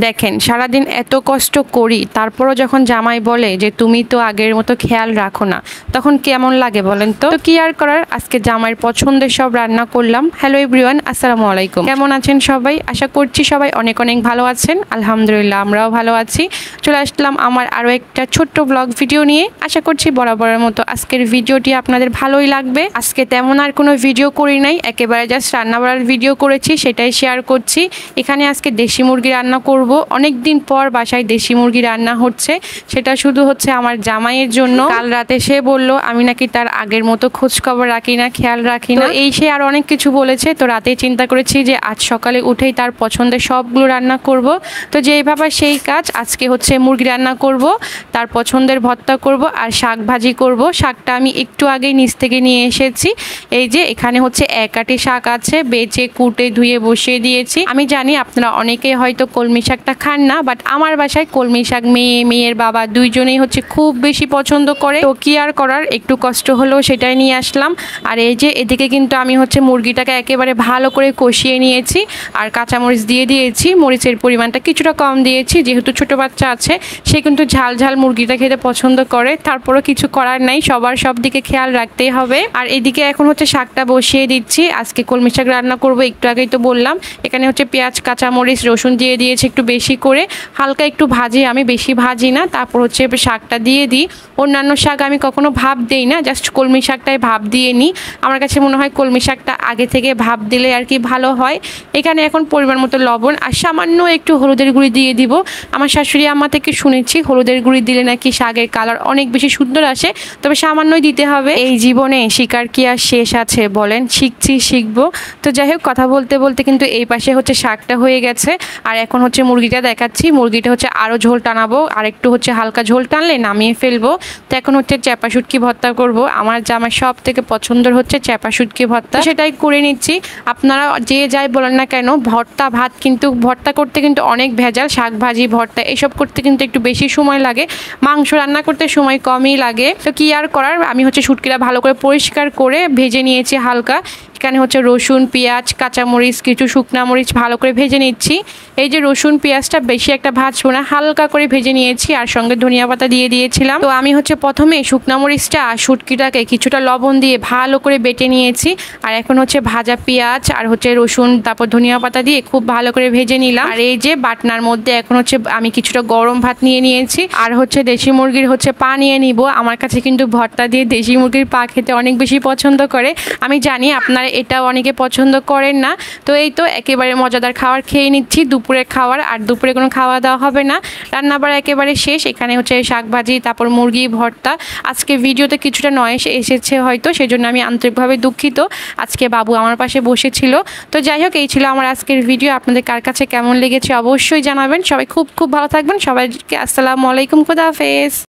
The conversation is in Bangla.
দেখেন সারাদিন এত কষ্ট করি, তারপরও যখন জামাই বলে যে তুমি তো আগের মতো খেয়াল রাখো না, তখন কেমন লাগে বলেন তো। কি আর করার, আজকে জামাইয়ের পছন্দের সব রান্না করলাম। হ্যালো এভরিওয়ান, আসসালামু আলাইকুম। কেমন আছেন সবাই? আশা করছি সবাই অনেক অনেক ভালো আছেন। আলহামদুলিল্লাহ আমরাও ভালো আছি। চলে আসলাম আমার আরও একটা ছোট্ট ব্লগ ভিডিও নিয়ে। আশা করছি বরাবরের মতো আজকের ভিডিওটি আপনাদের ভালোই লাগবে। আজকে তেমন আর কোনো ভিডিও করি নাই, একেবারে জাস্ট রান্না বাড়ার ভিডিও করেছি, সেটাই শেয়ার করছি। এখানে আজকে দেশি মুরগি রান্না করব। অনেক দিন পর বাসায় দেশি মুরগি রান্না হচ্ছে, সেটা শুধু হচ্ছে আমার জামাইয়ের জন্য। কাল রাতে সে বলল আমি নাকি তার আগের মতো খোঁজ খবর রাখি না, খেয়াল রাখি না, এই সে আর অনেক কিছু বলেছে। তো রাতে চিন্তা করেছি যে আজ সকালে উঠেই তার পছন্দের সবগুলো রান্না করব। তো যেই ভাবা সেই কাজ, আজকে হচ্ছে মুরগি রান্না করব, তার পছন্দের ভর্তা করব আর শাক ভাজি করব। শাকটা আমি একটু আগেই নিচ থেকে নিয়ে এসেছি। এই যে এখানে হচ্ছে এক আটি শাক আছে, বেচে কুটে ধুয়ে বসিয়ে দিয়েছি। আমি জানি আপনারা অনেকেই হয়তো কলমি শাকটা খান না, বাট আমার বাসায় কলমি শাক মেয়ের বাবা দুইজনেই হচ্ছে খুব বেশি পছন্দ করে। তো কি আর করার, একটু কষ্ট হলেও সেটাই নিয়ে আসলাম। আর এই যে এদিকে কিন্তু আমি হচ্ছে মুরগিটাকে একেবারে ভালো করে কষিয়ে নিয়েছি আর কাঁচামরিচ দিয়ে দিয়েছি। মরিচের পরিমাণটা কিছুটা কম দিয়েছি, যেহেতু ছোট বাচ্চা আছে, সে কিন্তু ঝাল ঝাল মুরগিটা খেতে পছন্দ করে। তারপরও কিছু করার নাই, সবার সব দিকে খেয়াল রাখতেই হবে। আর এদিকে এখন হচ্ছে শাকটা বসিয়ে দিচ্ছি। আজকে কলমি শাক রান্না করবো, একটু আগেই তো বললাম। এখানে হচ্ছে পেঁয়াজ, কাঁচামরিচ, রসুন দিয়ে দিয়েছি একটু বেশি করে, হালকা একটু ভাজি, আমি বেশি ভাজি না। তারপর হচ্ছে শাকটা দিয়ে দিই। অন্যান্য শাক আমি কখনো ভাপ দেই না, জাস্ট কলমি শাকটাই ভাপ দিয়ে নিই। আমার কাছে মনে হয় কলমি শাকটা আগে থেকে ভাপ দিলে আর কি ভালো হয়। এখানে এখন পরিমাণ মতো লবণ আর সামান্য একটু হলুদের গুঁড়ি দিয়ে দিব। আমার শাশুড়ি আম্মা থেকে শুনেছি হলুদের গুঁড়ি দিলে নাকি শাকের কালার অনেক বেশি সুন্দর আসে, তবে সামান্যই দিতে হবে। এই জীবনে শিকার কি আর শেষ আছে বলেন, শিখছি শিখবো। তো যাই হোক, কথা বলতে বলতে কিন্তু এই পাশে হচ্ছে শাকটা হয়ে গেছে। আর এখন হচ্ছে মুরগিটা দেখাচ্ছি। মুরগিটা হচ্ছে আরও ঝোল টানাবো, আর একটু হচ্ছে হালকা ঝোল টানলে নামিয়ে ফেলবো। তো এখন হচ্ছে চ্যাপা শুটকি ভর্তা করব। আমার জামার সব থেকে পছন্দের হচ্ছে চ্যাপা শুটকি ভর্তা, সেটাই করে নিচ্ছি। আপনারা যে যাই বলেন না কেন, ভর্তা ভাত কিন্তু ভর্তা করতে কিন্তু অনেক ভেজাল। শাক ভাজি, ভর্তা এসব করতে কিন্তু একটু বেশি সময় লাগে, মাংস রান্না করতে সময় কমই লাগে। তো কি আর করার, আমি হচ্ছে শুটকিটা ভালো করে পরিষ্কার করে ভেজে নিয়েছি হালকা। এখানে হচ্ছে রসুন, পেঁয়াজ, কাঁচামরিচ, কিছু শুকনা মরিচ ভালো করে ভেজে নিচ্ছি। এই যে রসুন পেঁয়াজটা বেশি একটা ভাজবো না, হালকা করে ভেজে নিয়েছি, আর সঙ্গে ধনিয়া পাতা দিয়ে দিয়েছিলাম। তো আমি হচ্ছে প্রথমে শুকনা মরিচটা আর শুটকিটাকে কিছুটা লবণ দিয়ে ভালো করে বেটে নিয়েছি। আর এখন হচ্ছে ভাজা পেঁয়াজ আর হচ্ছে রসুন, তারপর ধনিয়া পাতা দিয়ে খুব ভালো করে ভেজে নিলাম। আর এই যে বাটনার মধ্যে এখন হচ্ছে আমি কিছুটা গরম ভাত নিয়ে নিয়েছি, আর হচ্ছে দেশি মুরগির হচ্ছে পা নিয়ে নিব। আমার কাছে কিন্তু ভর্তা দিয়ে দেশি মুরগির পা খেতে অনেক বেশি পছন্দ করে। আমি জানি আপনারা এটাও অনেকে পছন্দ করেন না। তো এই তো একেবারে মজাদার খাবার খেয়ে নিচ্ছি, দুপুরের খাবার। আর দুপুরে কোনো খাওয়া দাওয়া হবে না, রান্নাবাড়া একেবারে শেষ। এখানে হচ্ছে শাক ভাজি, তারপর মুরগি ভর্তা। আজকে ভিডিওতে কিছুটা নয়েস এসেছে হয়তো, সেজন্য আমি আন্তরিকভাবে দুঃখিত। আজকে বাবু আমার পাশে বসেছিল। তো যাই হোক, এই ছিল আমার আজকের ভিডিও। আপনাদের কার কাছে কেমন লেগেছে অবশ্যই জানাবেন। সবাই খুব খুব ভালো থাকবেন। সবাইকে আসসালামু আলাইকুম, খুদা হাফেজ।